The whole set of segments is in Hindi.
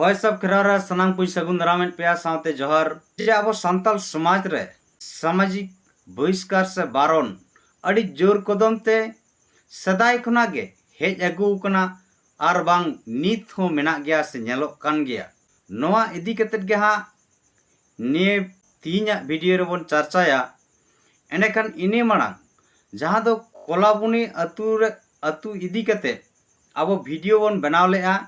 भाई सब खरारा सनाम कोई सगुन रामेन पे सावते जोहर जे अब संताल समाज रे सामाजिक बहिष्कार से बारन अड़ी जोर कदम ते सदाय खुना गे हेज अगू कना आर बांग नीत हो मेना गया से नेलोक कान गया नोआ इदी कतेत गे हा ने तीन वीडियो रे बोन चर्चाया एनेकन इने मांग जहां दो कोलाबुनी अतु इदी कते अब वीडियो बोन बनाव लेआ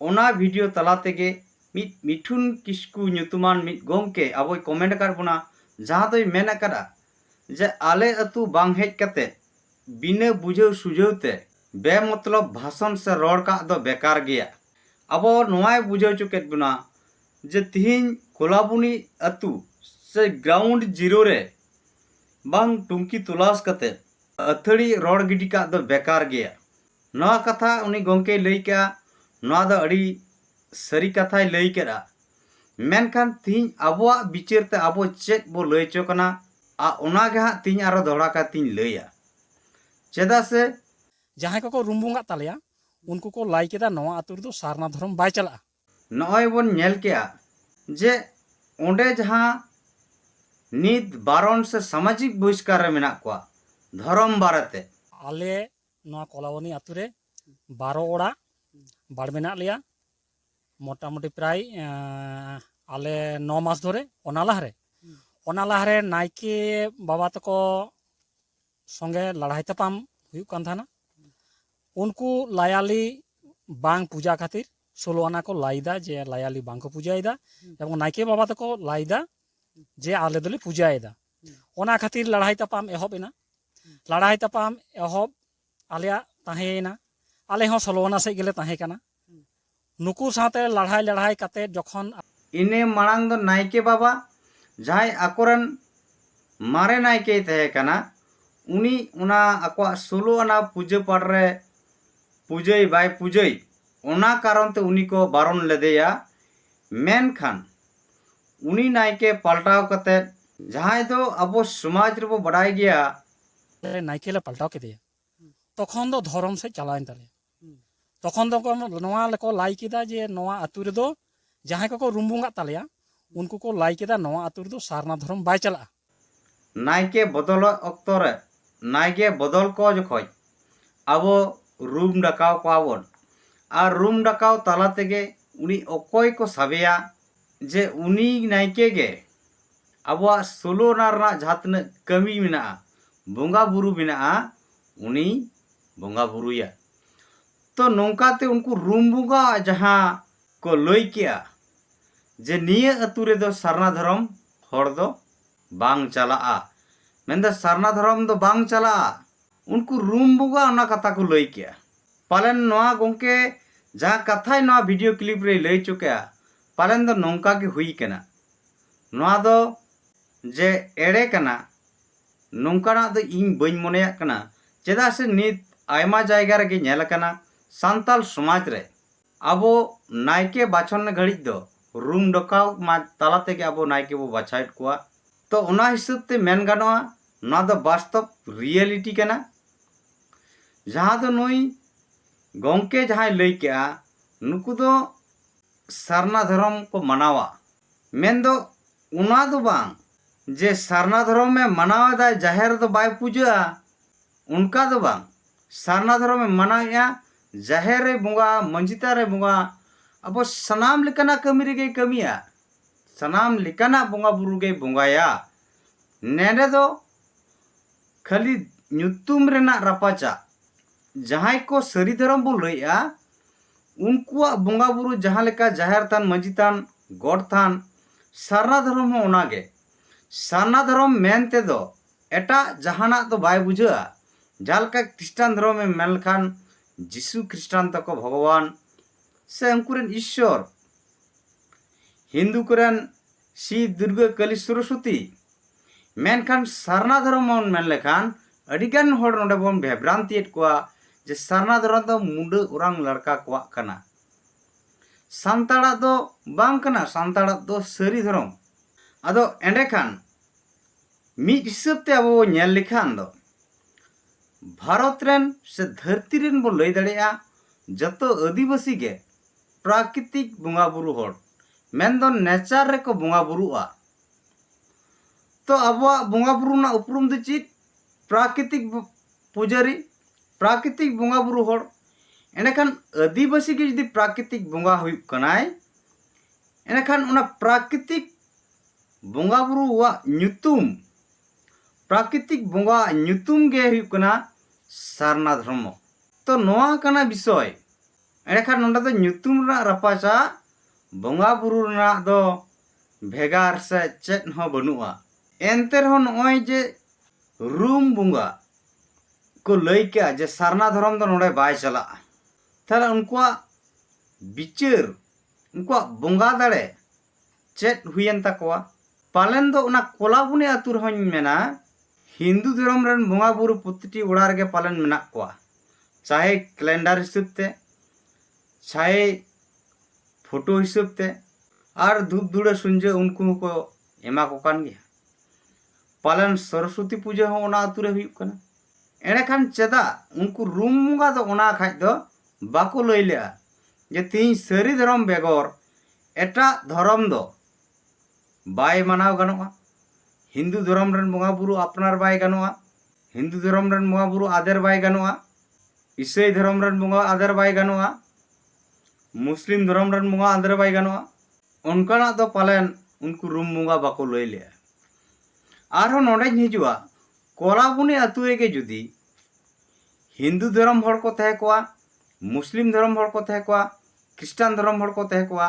ओना वीडियो तला तेगे मिठुन किस्कू ᱧᱩᱛᱩᱢᱟᱱ मिट गोमके अब कमेंट कर बुना जहां दो मेन करा जे आले अतु बांग हेज कते बिना बुझाव सुझावते बेमतलब भाषण से रोड का दो बेकार गया अब नोआय बुझाव चुकेत बुना जे तिहिन कोलाबुनी अतु से ग्राउंड जीरो रे बांग टुंकी तुलास कते अथड़ी रोड गिडी का दो बेकार गया नवा कथा उनी गोमके लई का नवा द अड़ी सरी कथाय लई केरा मेनखान तीन अबवा विचार ते अबो चेक बो लई चोकना आ ओना गे हा तीन आरो दोड़ा का तीन लईया चेदा से जहां को रुमबुंगा तालिया उनको को लाई केदा नवा आतुर दो सारना धर्म बाय चला नय बोन नेल केया जे ओंडे जहां नीत बारन से सामाजिक बहिष्कार रे मेना कोआ धर्म बारते आले नवा कोलावनी आतुरे 12 ओड़ा बाड़ मेना लिया मोटामुटी प्राय आले 9 मास धरे ओना लाहरे नायके बाबा तको संगे लड़ाई तपाम हुई कान थाना उनको लायाली बांग पूजा खातिर 16 आना को लाइदा जे लायाली बांग को पूजाइदा एवं नायके बाबा तको लाइदा जे आले दोले पूजाइदा ओना खातिर लड़ाई तपाम एहबेना लड़ाई तपाम एहब आलिया ताहेना आले हो 16 आना से गेले ताहे काना नुकु साथे लड़ाई कते जखन इने मांग दो नायके बाबा जहां आकोरन मारे नायके तहे काना उनी उना आको 16 आना पूजा पाठ रे पूजई बाय पूजई ओना कारण ते उनी को बारन लेदेया मेनखान उनी नायके पलटाव कते जहां दो अब समाज रे बो बड़ाई गया नायके ले पलटाव के दिया तखन दो धर्म से चलाइन ताले तखन दो नवा लेको लाई केदा जे नवा आतु रे दो जहां को रुमबुंगा तालिया उनको को लाई केदा नवा आतु रे दो सारना धर्म बाय चला नायके बदल अक्तो रे नायके बदल को जखय अब रूम डकाव कोआबन और रूम डकाव ताला तेगे उनी अकोय को साबेया जे उनी नायके गे अब 16 नारना जहां कमी मेना बोंगा बुरु मेना उनी बोंगा बुरुया तो नौकाते उनको रूम बुंगा जहां को लई किया जे निये अतु रे दो सारना धर्म हर दो बांग चला मेंदा सारना धर्म दो बांग चला उनको रूम बुंगा ना कथा को लई किया पालन नवा गोंके जहां कथाय नवा वीडियो क्लिप रे लई चुका पालन दो नौका के हुई कना नवा दो जे एड़े कना नौकाना दो इन बइन मोनेया कना चेदा से नित आयमा जायगा रे नेल कना सांताल समाज रे अबो नायके बाछन घड़ी दो रूम डकाव मा ताला तेगे अबो नायके बो बाछाइट कोआ तो ओना हिसाब ते मेन गानोआ ना दो वास्तव रियलिटी कना जहां दो नई गोंके जहां लई केआ नुकु दो सारना धर्म को मनावा मेन दो उना दो बांग जे सारना धर्म में मनावा दा जाहिर दो बाय पूजा उनका दो बांग सारना धर्म में मनाया जाहिर रे बुंगा मंजिता रे बुंगा अब सनाम लिकना कमी रे गे कमिया सनाम लिकना बुंगा बुरु गे बुंगाया नेडे दो खाली ᱧᱩᱛᱩᱢ रेना रपाचा जहां को सरी धर्म बो लइया उनकुआ बुंगा बुरु जहां लेका जाहिर थान मंजी थान गॉड थान सारना धर्म हो ओनागे सारना धर्म मेनते दो एटा जहाना तो बाय बुझा जालका क्रिस्टान धर्म में मेलखान जीसु ख्रिस्टान तक भगवान से अंकुरन ईश्वर हिंदू करन शिव दुर्गा काली सरस्वती मेनखान सारना धर्म मेन लेखान अडिगान होड़ नोडे बोन भेब्रांतियत कोआ जे सारना धर्म दो मुंडे उरांग लड़का कोआ कना सांताड़ा दो बांग कना सांताड़ा दो सरी धर्म अदो एंडेखान मिट हिसाब ते अब नेल लेखान दो भारत रेन से धरती रेन बो लई दाड़ेया जतो आदिवासी गे प्राकृतिक बोंगा बुरु हर मेन दो नेचर रे को बोंगा बुरुआ तो अबवा बोंगा बुरु ना उपरुम दो चित प्राकृतिक पुजारी प्राकृतिक बोंगा बुरु हर एनेखान आदिवासी के जदि प्राकृतिक बोंगा हुयुक कनाय एनेखान उना प्राकृतिक बोंगा बुरु वा ᱧᱩᱛᱩᱢ प्राकृतिक बोंगा ᱧᱩᱛᱩᱢ गे हुयुक कना सारना धर्म तो नोआ कना विषय एनेखान नोंडे दो ᱧᱩᱛᱩᱢ रा रपाचा बोंगा बुरु रा दो भेगार से चेत हो बनुआ एनते रहो नोय जे रूम बोंगा को लई के जे सारना धर्म दो नोंडे बाय चला ताले उनकुआ बिचार उनकुआ बोंगा दाड़े चेत हुयन तकवा पालन दो उना कोलाबुनी आतु रहों मेना हिंदू धर्म रन बोंगा बुरु प्रतिटी ओड़ा रेगे पालन मेना कोआ चाहे कैलेंडर हिसाब ते चाहे फोटो हिसाब ते और धूप धुड़े सुंजे उनको को एमा को कान गया पालन सरस्वती पूजा हो ओना आतु रे हुयुक कना एनेखान चेदा उनको रूम बोंगा दो ओना खाय दो बाको लई लेआ जे तीन सारी धर्म बेगोर एटा धर्म दो बाय मानाव गनोआ हिंदू धर्म रन बोंगा बुरु अपनार बाय गनोआ हिंदू धर्म रन बोंगा बुरु आदर बाय गनोआ ईसाई धर्म रन बोंगा आदर बाय गनोआ मुस्लिम धर्म रन बोंगा आदर बाय गनोआ उनकाना दो पालन उनको रूम बोंगा बाको लई लेआ आरो नोडे हिजुआ कोलाबुनी आतु रेगे जुदी हिंदू धर्म हड़ को तहे कोआ मुस्लिम धर्म हड़ को तहे कोआ क्रिस्टान धर्म हड़ को तहे कोआ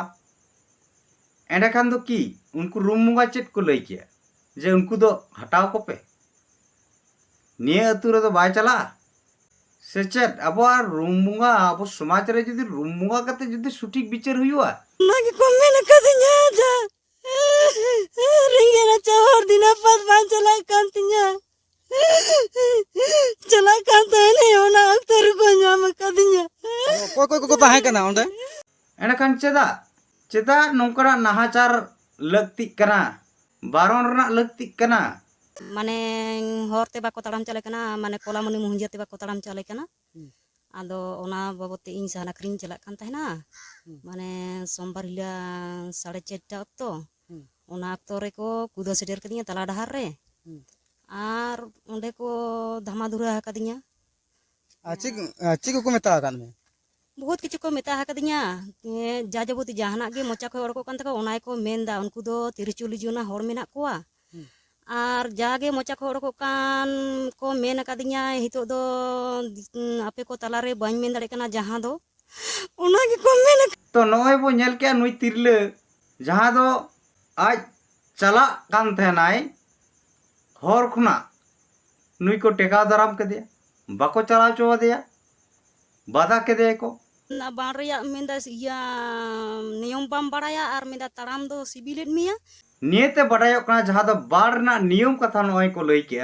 एंडेखान दो की उनको रूम बोंगा चेत को लई किया जे उनको दो हटाव को पे निये अतु रे दो बाय चला से चेत अब रूम बोंगा अब समाज रे जुदी रूम बोंगा कते जुदी सटीक विचार हुयुआ नागी को मेन कदिnya जा रिंगेना चार दिन पास बान चला कांतिnya चला कांते ने ओना अक्तर को नाम कदिnya कोई को ताहे कना ओंडे एंडेखान चेदा नौकरा नाहाचार लगती कना बारोन रना लगती कना माने हरते बाको ताड़ाम चले कना माने कोलामनी मुहंजियाते बाको ताड़ाम चले कना आदो ओना बाबते इन साना क्रीम चला कान तहना माने सोमवार हिला 4:30 अक्तो ओना अक्तो रे को कुदा सेटर कदिnya तला डहार रे आर ओंडे को धमाधुरा कदिnya आची को मेता कान में बहुत किछु को मेता कदिnya जा जबोती जहाना गे मोचा को ओड़को कान तका ओनाय को मेनदा उनको दो 43 जना हड़ मेना कोआ और जागे मोचा को ओड़को कान को मेन कदिnya हितो दो आपे को तला रे बाñ मेन दाड़े कना जहां दो ओना गे को मेन तो नोय बो नेल के नुई तिरले जहां दो आज चला कान थेनाय हर खुना नुई को टेका दाराम के दिया बाको चला चो दिया बाधा के दे को ना बाण रेया मेंदा या नियम बाम बड़ाया और मेंदा ताराम दो सिबिलेट मिया नियते बड़ायो कना जहां दो बाड़ ना नियम कथा नोय को लई के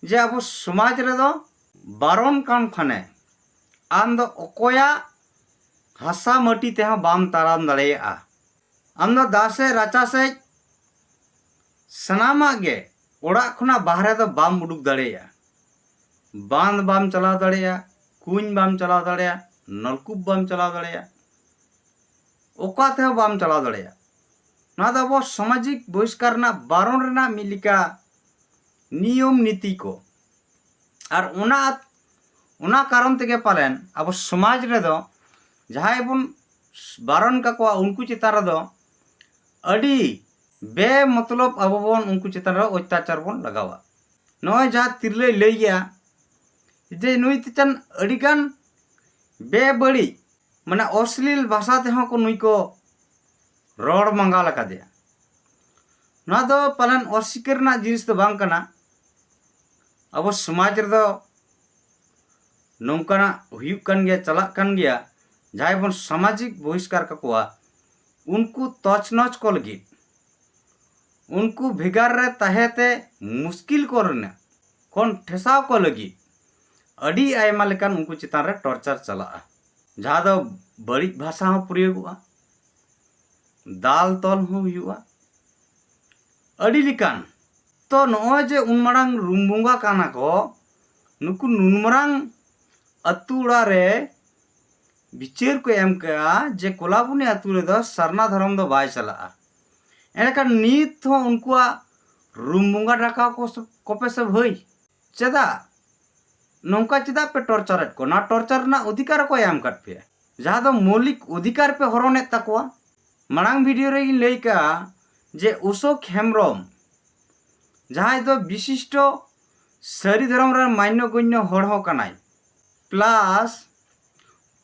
जे अब समाज रे दो बारन कान खाने आम दो ओकोया हासा मटी ते बाम ताराम दड़ेया आम दो दासे राचा से सनामा गे ओड़ा खुना बाहरे दो बाम उडुक दड़ेया बांध बाम चला दड़ेया कुंज बाम चला दड़ेया नलकूप बाम चला दड़ेया ओका ते बाम चला दड़ेया ना दो अब सामाजिक बहिष्कार ना बारन रेना मिलिका नियम नीति को और उना कारण तेगे पालेन अब समाज रे दो जहां बन बारन का को उनको चितान रे दो अड़ी बे मतलब अब बन उनको चितान रे अत्याचार बन लगावा नय जहां तिरले लइया जे नुई तिचन अड़ीगान बे बड़ी माने अश्लील भाषा ते को नुई को रोड मंगा लका दिया ना दो पालन अस्वीकार ना जिनिस तो बांग कना अब समाज रे दो नौकाना हुयुक कान गया चला कान गया जहां बन सामाजिक बहिष्कार का उनको तचनच को लगी उनको भेगार रे ताहेते मुश्किल को रना कौन ठेसाव को लगी अड़ी आयमा लेकान उनको चितान रे टॉर्चर चला जहां दो बड़ी भाषा हो प्रयोगआ दाल तल हो हुयुआ अड़ी लिकान तो नोय जे उनमारांग रुमबुंगा काना को नुकु नुनमरांग अतुड़ा रे बिचार को एम कया जे कोलाबुनी आतु रे दो सरना धर्म दो बाय चला एंडकान नीत हो उनकुआ रूम बुंगा डाका को पे सब होई चेदा नौका चेदा पे टॉर्चर को ना टॉर्चर ना अधिकार को एम कट पे जहाँ दो मौलिक अधिकार पे हरोने तकवा मांग वीडियो रे लई का जे अशोक हेम्ब्रम जहाँ दो विशिष्ट सारी धर्म रे मान्य गण्य हड़ हो कनाई प्लस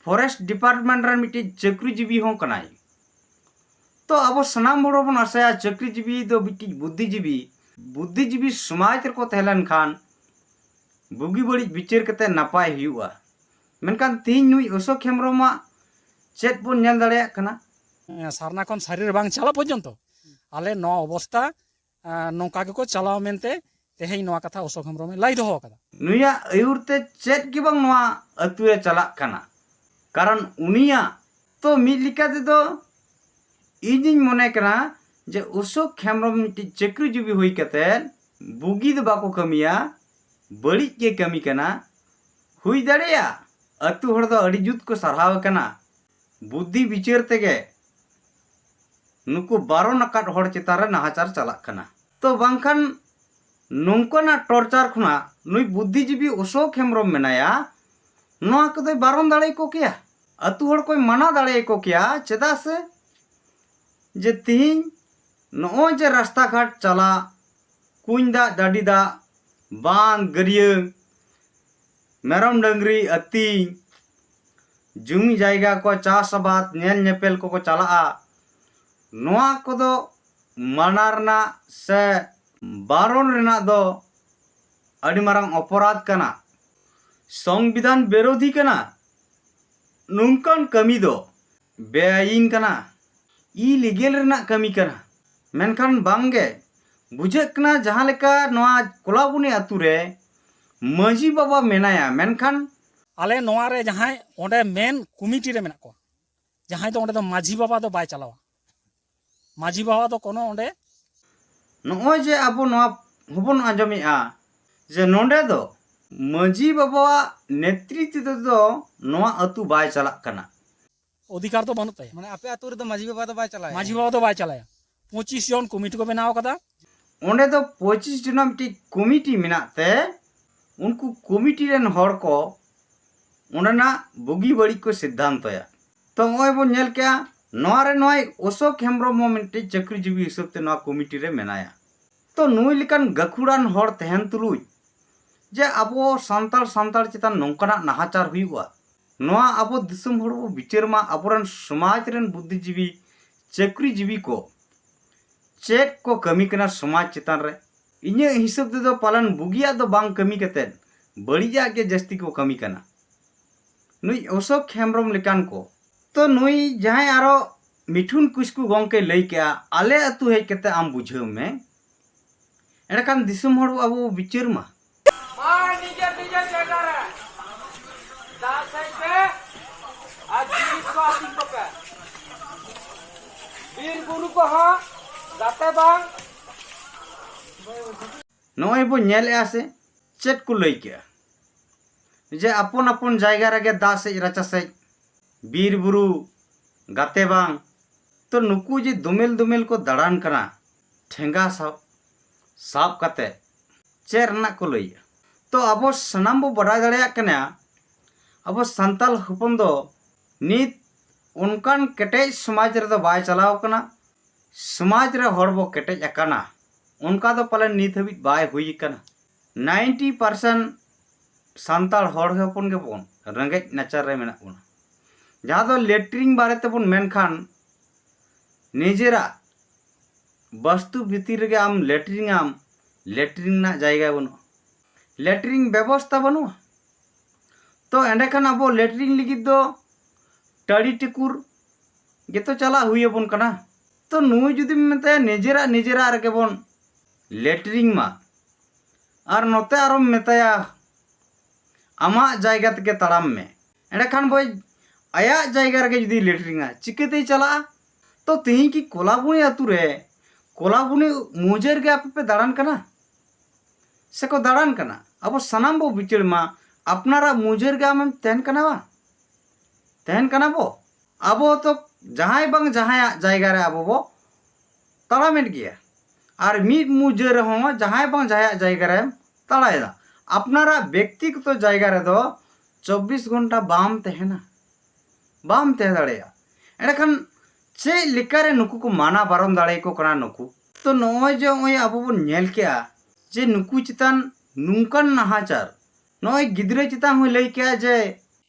फॉरेस्ट डिपार्टमेंट रे मिट्टी चाकरीजीवी हो कनाई तो अब सनाम हड़ बन आसाया चाकरीजीवी दो मिट्टी बुद्धिजीवी समाज को तहलन खान बुगी बड़ी विचार कते नापाय हुआ मेनकान तीन नुई अशोक हेम्ब्रम चेत बन नेल दाड़ेया कना सारना खन शरीर बांग चला पर्यंत आले नो अवस्था नौका को चलाव मेनते तेहें नोआ कथा अशोक हेम्ब्रम लाई दोहो कदा नुया अयुरते चेत की बंग नोआ अतुरे चला कना कारण उनिया तो मिद लिका ते दो इजिन मने कना जे अशोक हेम्ब्रम मिट्टी चाकरीजीवी हुई कते बुगी दो बाको कमिया बड़ी के कमी कना हुई दाड़ेया अतु हड़ दो अड़ी जुत को सरहाव कना बुद्धि विचार तेगे नुकु बारो नकाट हड़ चितारे नाहाचार चलाक कना तो बांखान नोंकना टॉर्चर खुना नुई बुद्धिजीवी अशोक हेम्ब्रम मेनाया नोआ कदे बारन दाड़े को किया अतु हड़ कोई मना दाड़े को किया चेदा से जे तिहिं नो जे रास्ता घाट चला कुंज दा डाडी दा बांध गरिया मेरम डंगरी अति जुमी जायगा को चास आबाद नेल नेपेल को चला नोआ कोदो मानारना से बारोन रेना दो अड़ी मारंग अपराध कना संविधान विरोधी कना नुंकन कमी दो बेआईन कना इलीगल रेना कमी कना मेनखान बांगे बुझेक कना जहां लेका नोआ कोलाबुनी आतु रे माजी बाबा मेनाया मेनखान आले नोआ रे जहाँ ओंडे मेन कमिटी रे मेना को जहाँ तो ओंडे तो माझी बाबा तो बाय चलावा माझी बाबा तो कोनो ओंडे नोय जे अब नोआ हबन आंजमेआ जे नोंडे दो माजी बाबा नेतृत्व दो नोआ अतु बाय चलाक कना अधिकार तो बनत है माने आपे आतु रे तो माझी बाबा तो बाय चलाया माझी बाबा तो बाय चलाया 25 जन कमिटी को बनाव कदा ओंडे दो 25 जन मिट्टी कमिटी मेनाते उनको कमिटी रेन हड़ को ओंडेना बुगी बड़ी को सिद्धांत या तो ओय बो नेल क्या नोआ रे नोय अशोक हेम्ब्रम मिट्टी चाकरीजीवी हिसाब ते नोआ कमिटी रे मेनाया तो नुई लिकान गखुड़ान हड़ तहन तुलुई जे अबो सांताल चितान नौकना नाहाचार हुआ नोआ अबो दिसम हड़ बो विचार मा अबोरन समाज रेन बुद्धिजीवी चाकरीजीवी को चेक को कमी कना समाज चितान रे इन्हें हिसाब दे दो पालन बुगिया दो बांग कमी कते बड़िया के जस्ती को कमी कना नुई अशोक हेम्ब्रम लिकान को तो नुई जहां आरो मिठुन कुस्कु गंके लई क्या आले अतु हेज कते आम बुझाव में एडकान दिसम हड़ अबो विचार मा निजे निजे जगह रे दास है के आज जीवित को आसिम को पे वीर गुरु को हा गाते बांग नोय बो नेल आसे चेट को लई क्या जे अपन अपन जायगा रे दास रचा से बीर बुरु गाते बांग तो नुकु जे दुमेल को दड़ान कना ठेंगा साब कते चेर ना को लई तो अब सनाम बो बड़ा दाड़ेया कना अब संताल हपन दो नित उनकान केटेज समाज रे दो बाय चलाव कना समाज रे हड़ बो केटेज अकाना उनका दो पाले नित हबी बाय हुई कना 90% संताल हड़ हपन के बोन रंगेज नाचार रे मेना बोन जहाँ दो लेटरिंग बारे ते बोन मेनखान निजेरा वस्तु भीतर गे आम लेटरिंग ना जायगा बनो लेटरिंग व्यवस्था बनो तो एंडेखान अब लेटरिंग लिगित दो टाड़ी टिकुर गे तो चला हुई बन कना तो नुई जुदी मेते निजेरा रे बोन लेटरिंग मा और नोते आरो मेताया आमा जायगा तके तड़ाम में एंडेखान बोय आया जायगा रे जुदी लेटरिंगा चिकेते चला तो तिही की कोलाबुनी आतु रे कोलाबुनी मुजेर गे आपे दाड़ान कना से को दाड़ान कना अब सनाम बो बिचड़ मा अपनारा मुजेर गे आम तहन कना तहन कना बो आबो तो जहां बंग जहां जायगा रे आबो बो तड़ामेट गया और मीट मुजे रहो जहां बंग जहां जायगा रे तड़ाएदा अपनारा व्यक्तिगत जायगा रे दो 24 घंटा बाम तहना बाम तह दाड़ेया एंडखान चे लिकारे नुकु को माना बारन दाड़े को कना नुकु तो नय जे ओय आबो बन नेल केया जे नुकु चितान नुंकन नाहाचार नय गिद्रे चितान हो लई केया जे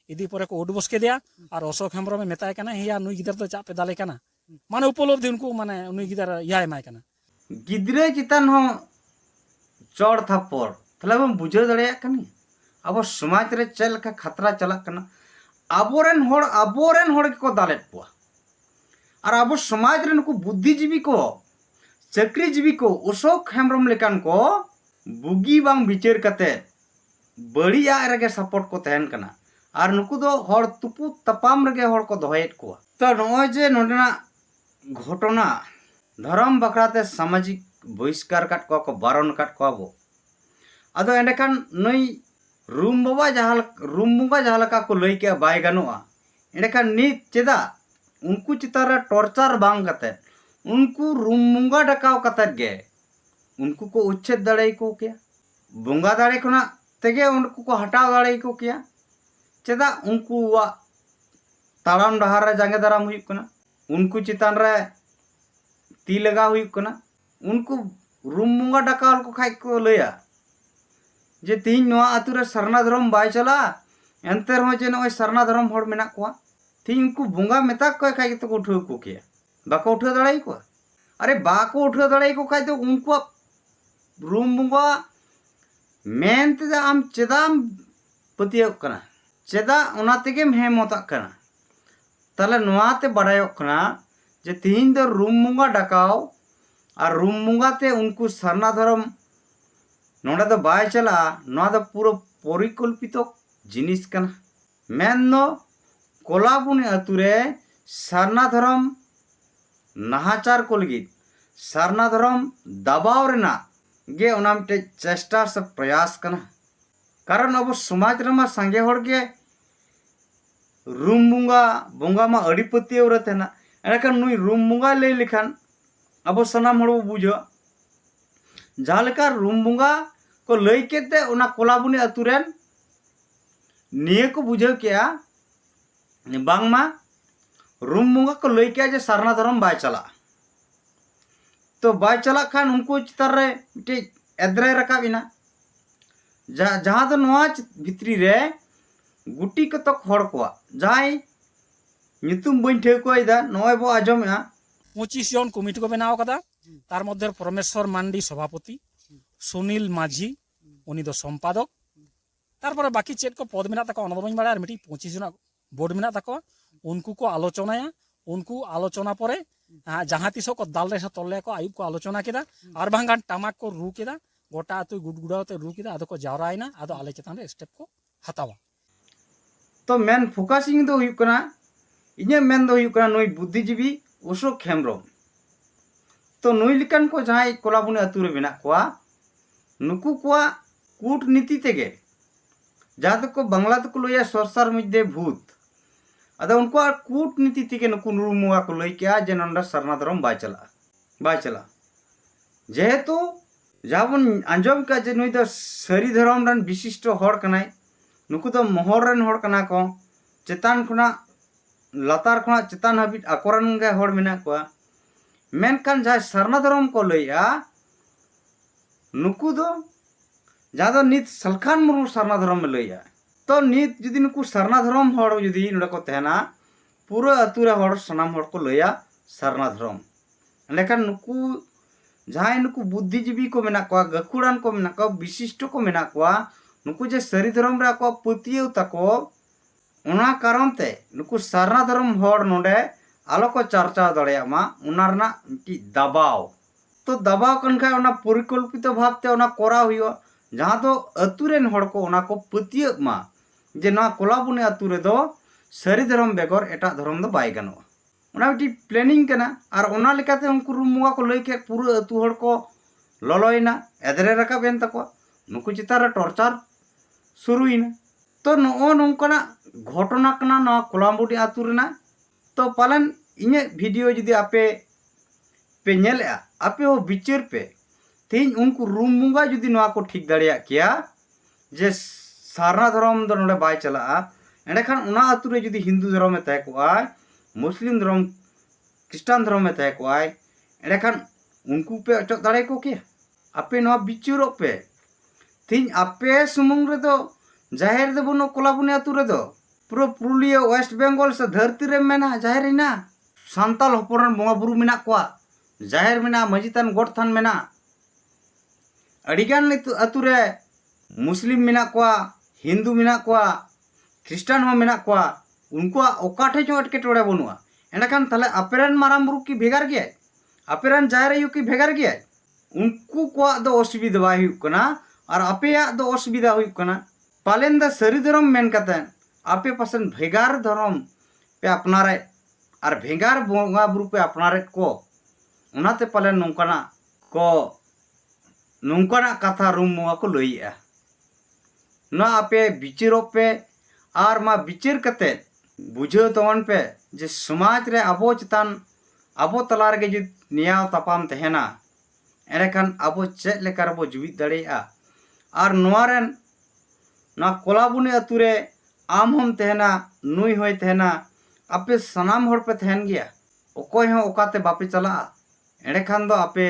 इदी परे को उडबस के दिया और अशोक हेम्ब्रमे मेताय कना हिया नुई गिदर तो चा पे दाले कना माने उपलब्धि उनको माने नुई गिदर या एमाय कना गिद्रे चितान हो चौड़ थप्पड़ तले बम बुझे दाड़े कनी अब समाज रे चल का खतरा चलक कना आबोरेन होड़ को दालेट पुआ और अब समाज रे नुकु बुद्धिजीवी को चाकरीजीवी को अशोक हेम्ब्रम लेकान को बुगी बांग विचार कते बड़िया रगे सपोर्ट को तहन कना और नुकु दो होड़ तुपु तपाम रगे होड़ को दोहेत को तो नय जे नोडेना घटना धर्म बखराते सामाजिक बहिष्कार काट को बारण काट को आबो आदो एंडेखान नई रूम बुंगा जहाँ लका को लई के बाय गानोआ एंडेखान नित चेदा उनको चितार रे टॉर्चर बांग कते उनको रूम बुंगा डकाव कते गे उनको को उच्छेद दाड़े को किया बुंगा दाड़े कोना तेगे उनको को हटाव दाड़े को किया चेदा उनको ताड़ाम डहार रे जांगे दाराम हुई कना उनको चितान रे ती लगा हुई कना उनको रूम बुंगा डकाव को खाई को लया जे तीन नवा आतु रे सरना धर्म बाय चला एंते रहो जे नय सरना धर्म होड़ मेना कोआ तीन उनको बुंगा मेता को खाई तो उठो को किया बाको उठो दाड़ाई को अरे बाको उठो दाड़ाई को खाई तो उनको रूम बुंगा मेनते आम चेदाम पतियो कना चेदा ओना तेगे हेमता कना ताले नवाते बड़ायो कना जे तीन दो रूम बुंगा डकाओ और रूम बुंगा ते उनको सरना धर्म नोडा दो बाय चला नोडा दो पूरा परिकल्पित जिनिस कना मेन दो कोलाबुनी अतुरे सरना धर्म नाहाचार को लगी सरना धर्म दबाव रेना गे ओना मिटे चेष्टा से प्रयास कना कारण अब समाज रे मा संगे होड़ गे रूम बुंगा मा अड़ीपति रहतेना एंडखान नुई रूम बुंगा लई लेखान अब सनाम होड़ बुझो जहाँ लेका रूम बुंगा को लई केते ओना कोलाबुनी अतुरेन निये को बुझो किया बांगमा रूम बुंगा को लई किया जे सरना धर्म बाय चला तो बाय चला खान उनको चितार रे मिटे एद्रे रकाबिना जहाँ तो नोआ भित्री रे गुटी को तक होड़ को जहाई नितुम बइन ठेकोइदा नय बो आजमया 25 जन कमिटी को बनाव कदा तार मध्य परमेश्वर मांडी सभापति सुनील माझी उनी दो संपादक तारपर बाकी चेक को पद मेना तको अनबो बड़ा और मिटी 25 जना बोर्ड मेना तको उनको को आलोचनाया उनको आलोचना परे जहाँ तीसो को दाल रे तले को आयुब को आलोचना केदा और बांगान टमाक को रू केदा गोटा तो गुडगुडाते रू केदा आदो को जावरायना आदो आले चेतान रे स्टेप को हतावा तो मेन फोकसिंग दो हुई कना इने मेन दो हुई कना नई बुद्धिजीवी अशोक हेम्ब्रम तो नई लिकान को जहां कोलाबुनी अतु रे मेना कोआ नुकु कोआ कूटनीति तेगे जहाँ तक को बांग्ला तक लैया सरसार मध्य भूत अदा उनको कूटनीति तेगे नुकु रूमुआ को लई किया जे नंदा सरना धर्म बाय चला जेहेतु जहाँ बन आंजम का जे नुई दो सरी धर्म रन विशिष्ट होड़ कनाय नुकु तो मोहर रन होड़ कना को चेतान खुना लतार खुना चेतान हाबिट आकोरन गे होड़ मेना कोआ मेनखान जहाँ सरना धर्म को लैया नुकु दो जहाँ दो नित सलखान मुर्मू सरना धर्म में लैया तो नित जुदी नुकु सरना धर्म होड़ जुदी नोडे को तहना पूरा अतुरे होड़ सनाम होड़ को लैया सरना धर्म लेकिन नुकु जहाँ नुकु बुद्धिजीवी को मेना कोआ गखुड़ान को मेना कोआ विशिष्ट को मेना कोआ नुकु जे सरी धर्म रे को पतियौ तको ओना कारण ते नुकु सरना धर्म होड़ नोडे आलो को चर्चा दड़िया मा उना रना की दबाव तो दबाव कन खाय ओना परिकल्पित भावते ओना कोरा हुयो जहाँ तो अतुरेन होड़ को ओना को पतिय मा जे ना कोलाबुनी अतु रे दो सरी धर्म बेगर एटा धर्म दो बाय गानो ओना बिटी प्लानिंग कना और ओना लेकाते उनको रूमुआ को लई के पूरा अतु होड़ को ललोइना एदरे रकाबेन तको नुकु चितार टॉर्चर शुरुइना तो नो नौकना घटना कना नवा कोलामबुडी आतु रेना तो पालन इन्हें वीडियो जुदी आपे पे नेल आपे हो बिचार पे तीन उनको रूम मुंगा जुदी नवा को ठीक दाड़िया किया जे सारना धर्म दो नोडे बाय चला एंडेखान उना आतु रे जुदी हिंदू धर्म में तय को मुस्लिम धर्म क्रिस्टान धर्म में तय को एंडेखान उनको पे अचो दाड़े को के आपे नवा बिचारो पे तीन आपे सुमुंग रे दो जाहिर दे बनो कोलाबुनी आतु रे दो पूरा पुरुलिया वेस्ट बेंगल से धरती रे मेना जाहिर इना सांताल हपरन बोंगा बुरु मेना कोआ जाहिर मेना मजितान गोट थान मेना अडिगान आतु रे मुस्लिम मेना कोआ हिंदू मेना कोआ क्रिस्टान हो मेना कोआ उनको ओकाठे जो अटकेटोड़े बनुआ एंडखान ताले अपेरन माराम बुरु की भेगार गया अपेरन जाहिर यू की भेगार गया उनको कोआ दो असुविधा बाय हुई कना और अपेया दो असुविधा हुई कना पालेन द सरी धर्म मेन कते आपे पसन भेगार धर्म पे अपनारे और भेगार बोंगा बुरु पे अपनारे को उनाते पालेन नौकना को नौकना कथा रूम मुआ को लइया ना आपे बिचारो पे और मा बिचार कते बुझो तवन पे जे समाज रे अबो चितान अबो तला रे जो नियाव तापाम तहेना एरेखान अबो चेक लेकर अबो जुवित दाड़ेया और नोआरेन ना कोलाबुनी आतु रे आम हम तहना नुई होय तहना आपे सनाम होड़ पे तहन गया ओकोय हो ओकाते बापे चला एंडेखान दो आपे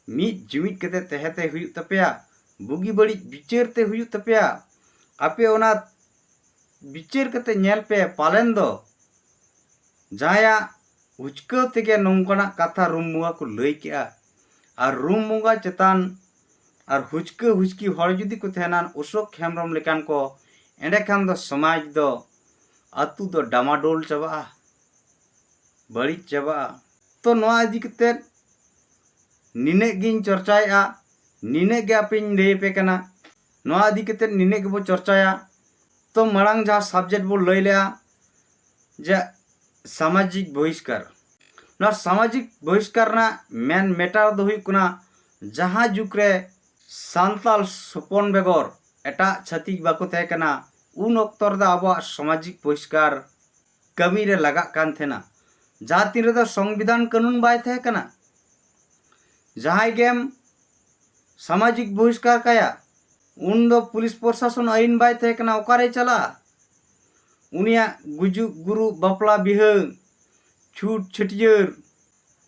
मीट जुमित कते तहते हुई तपेया बुगी बड़ी बिचार ते हुई तपेया आपे ओना बिचार कते नेल पे पालेन दो जाया उचको तेगे नौकना कथा रूम मुआ को लई केआ और रूम मुंगा चेतान और हुचको हुचकी हर जुदी को तहना अशोक हेम्ब्रम लेकान को एंडेखान दो समाज दो अतु दो डामाडोल चबा बड़ी चबा तो नवा इदी कते निने गिन चर्चाया निने गे आपिन लई पे कना नवा इदी कते निने गे बो चर्चाया तो मरांग जहाँ सब्जेक्ट बो लई लेया जे सामाजिक बहिष्कार ना सामाजिक बहिष्कार ना मेन मेटार दो हुई कुना जहाँ जुग रे सांताल सुपन बेगोर एटा छतिक बाको तहे कना उन अक्तर दा अब सामाजिक बहिष्कार कमी रे लगा कान थेना जाति रे दा संविधान कानून बाय तहे कना जहां गेम सामाजिक बहिष्कार काया उन दो पुलिस प्रशासन आईन बाय तहे कना ओकारे चला उनिया गुजु गुरु बापला बिहा छूट छटियर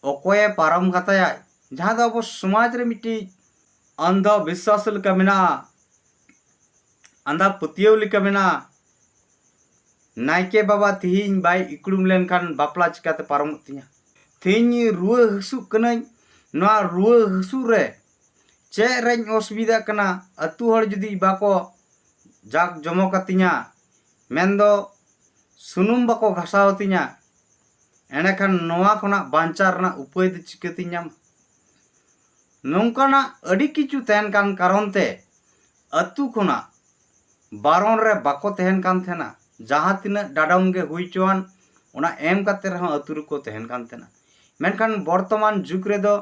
ओकोये पारम कताया जहां दो अब समाज रे मिट्टी अंधा विश्वास लेका मेना अंधा पतियव लेका मेना नायके बाबा तिहिन बाय इकुड़ुम लेनखान बापला चिकाते पारम तिया तिहिन रुआ हसु कनाई नवा रुआ हसु रे चे रेन असुविधा कना अतु हर जुदी बाको जाक जमो कतिया मेंदो सुनुम बाको घासाव तिया एंडेखान नवा खना बांचार ना उपाय दो चिकाती नाम नौकना अड़ी किचु तहन कान कारण ते अतु खुना बारन रे बाको तहन कान थेना जहाँ तिना डाडाम गे हुई चुआन उना एम काते रहा अतु को तहन कान थेना मेनखान वर्तमान जुग रे दो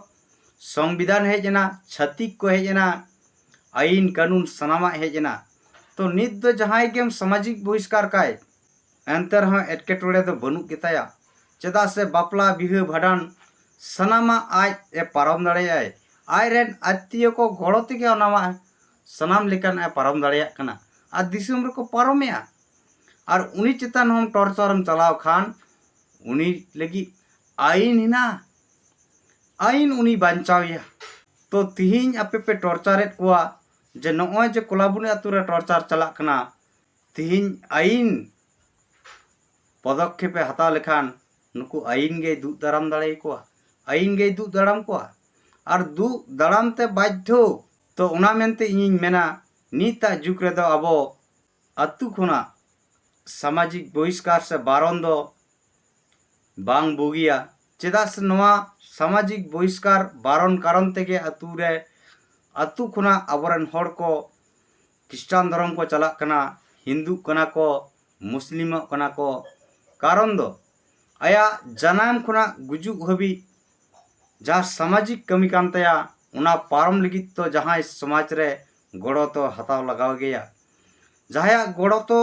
संविधान हेजना छतिक को हेजना आईन कानून सनामा हेजना तो नित दो जहाँ गेम सामाजिक बहिष्कार काय एंतर हाँ एटकेटोड़े दो बनुक गेताया चेदा से बापला बिहा भाडान सनामा आज ए पारम दाड़ेयाय आयरेन आत्तीय को गड़ो तेगे ओनामा सनाम लेकान ए पारम दाड़ेया कना आ दिसुम रे को पारमेया और उनी चेतान हम टॉर्चरम चलाव खान उनी लगी आईन हिना आईन उनी बांचावया तो तिहिन आपे पे टॉर्चरेट कोआ जे नोय जे कोलाबुनी आतु रे टॉर्चर चला कना तिहिन आईन पदक्षेपे हताव लेखान नुकु आईन गे दु दाराम दाड़े कोआ आईन गे दु दाराम कोआ और दु दाराम ते बाध्य तो उना मेनते इᱧ मेना नीता जुग रे दो अबो अतु खुना सामाजिक बहिष्कार से बारन दो बांग बुगिया चेदा से नवा सामाजिक बहिष्कार बारन कारण तेगे अतु रे अतु खुना अबरन हड़ को क्रिस्टान धर्म को चला कना हिंदू कना को मुस्लिम कना को कारण दो आया जनाम खुना गुजुग हबी जहाँ सामाजिक कमी कान तया उना पारम लिगित तो जहाँ समाज रे गड़ो तो हताव लगाव गया जहाया गड़ो तो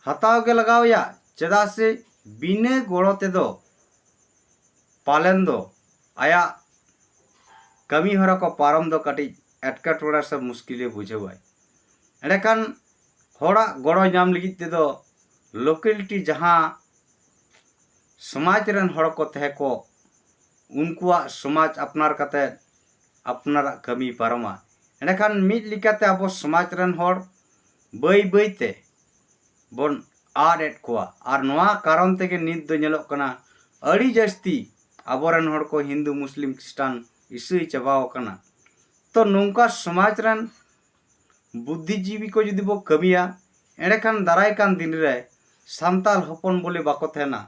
हताव के लगावया चेदा से बिना गड़ो तेदो पालन दो आया कमी हरा को पारम दो कटी एटकाटोड़ा से मुश्किल बुझेवाय एंडकान होड़ा गड़ो नाम लगी तेदो लोकेलिटी जहाँ समाज रन हड़ को तहे को उनकुआ समाज अपनार कते अपनारा कमी पारमा एंडकान मिद लिकाते अब समाज रन हड़ बई बईते बन आडेट कोआ और नवा कारण तेगे नित दो नेलोग कना अड़ी जास्ती अबोरन हड़ को हिंदू मुस्लिम क्रिस्टान इसे चबाव कना तो नौका समाज रन बुद्धिजीवी को जुदी बो कमिया एंडकान दाराय कान दिन रे सांताल हपन बोले बाको थेना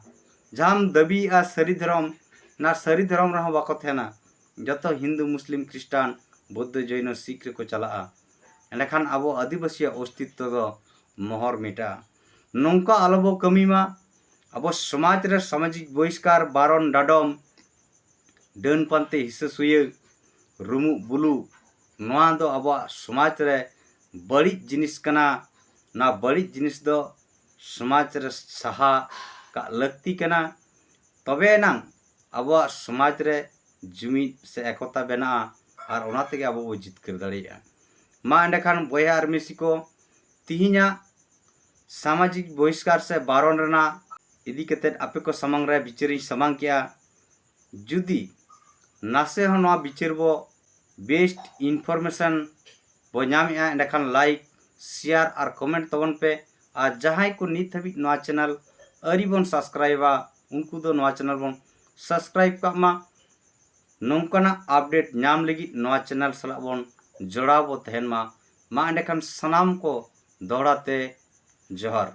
जाम दबी आ सरी धर्म ना सरी धर्म रहा बाको थेना जतो हिंदू मुस्लिम क्रिस्टान बौद्ध जैन सिख रे को चला एंडकान अब आदिवासी अस्तित्व दो मोहर मेटा नौका आलोबो कमीमा अब समाज रे सामाजिक बहिष्कार बारन डाडम डन पानते हिस्सा सुये रुमु बुलु नवा दो अब समाज रे बड़ी जिनिस कना ना बड़ी जिनिस दो समाज रे सहा का लगती कना तबे ना अब समाज रे जुमिद से एकता बना और ओना तेगे अब बो जितकर दाड़िया मा एंडखान बया और मिसी को तिहिना सामाजिक बहिष्कार से बारन रना इदी कते आपे को समंग रे बिचारी समंग किया जुदी नासे हो नवा बिचार बो बेस्ट इनफॉरमेशन बो नामिया एंडखान लाइक शेयर और कमेंट तबन पे और जहां को नित हबी नवा चैनल अरी बन सब्सक्राइबा उनको दो नवा चैनल बन सब्सक्राइब कामा नौकना अपडेट नाम लगी नवा चैनल सला बन जोड़ाव बो तहन मा एंडखान सनाम को दोहराते जोहर।